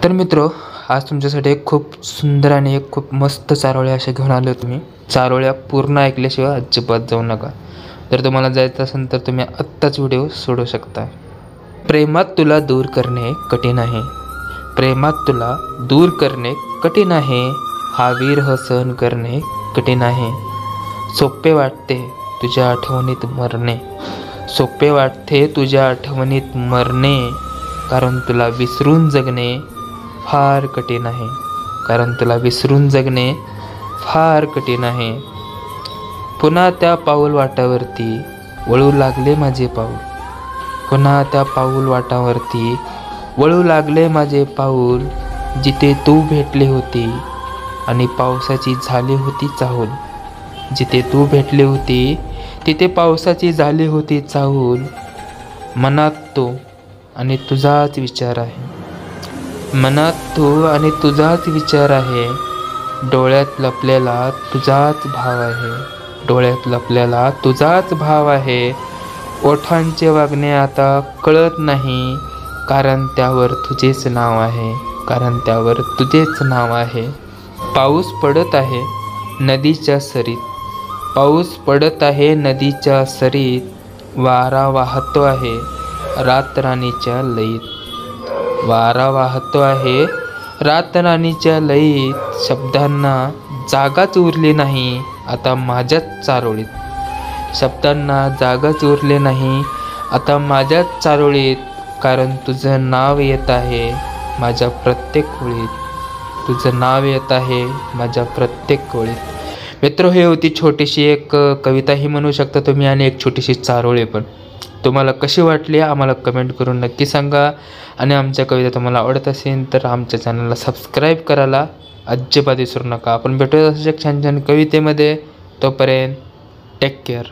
तर मित्र, आज तुमच्यासाठी एक खूप सुंदर आणि एक खूप मस्त चारोळ्या अशा घेऊन आलो तुम्ही. चारोळ्या पूर्ण ऐकल्याशिवाय अजिबात जाऊ नका. जर तुम्हाला जायचं असेल तर तुम्ही आत्ताच व्हिडिओ सोडू शकता. प्रेमात तुला दूर करणे कठीण आहे, प्रेमात तुला दूर करणे कठीण आहे, हा विरह सहन करणे कठीण आहे. सोपे वाटते तुझ्या आठवणीत मरणे, सोपे वाटते तुझ्या आठवणीत मरणे, कारण तुला विसरून जगणे फार कठीण आहे, कारण तुला विसरून जगणे फार कठीण आहे. पुन्हा त्या पाऊल वाटावरती वळू लागले माझे पाऊल, पुन्हा त्या पाऊल वाटावरती वळू लागले माझे पाऊल, जिथे तू भेटली होती आणि पावसाची झाली होती चाहूल, जिथे तू भेटली होती तिथे पावसाची झाली होती चाहूल. मनात तो आणि तुझाच विचार आहे, मनात तू आणि तुझाच विचार आहे, डोळ्यात लपलेला तुझाच भाव आहे, डोळ्यात लपलेला तुझाच भाव आहे. ओठांचे वागणे आता कळत नाही, कारण त्यावर तुझेच नाव आहे, कारण त्यावर तुझेच नाव आहे. पाऊस पडत आहे नदीच्या सरीत, पाऊस पडत आहे नदीच्या सरीत, वारा वाहतो आहे रातराणीच्या लयीत, वारा वाहतो आहे रातराणीच्या लयीत. शब्दांना जागाच उरली नाही आता माझ्याच चारोळीत, शब्दांना जागाच उरली नाही आता माझ्याच चारोळीत, कारण तुझं नाव येत आहे माझ्या प्रत्येक ओळीत, तुझं नाव येत आहे माझ्या प्रत्येक ओळीत. मित्र, हे होती छोटीशी एक कविताही म्हणू शकता तुम्ही आणि एक छोटीशी चारोळी पण. तुम्हाला कशी वाटली आम्हाला कमेंट करून नक्की सांगा. आणि आमच्या कविता तुम्हाला आवडत असेल तर आमच्या चॅनलला सबस्क्राईब करायला अजिबात विसरू नका. आपण भेटूया अशाच छान छान कवितेमध्ये. तोपर्यंत टेक केअर.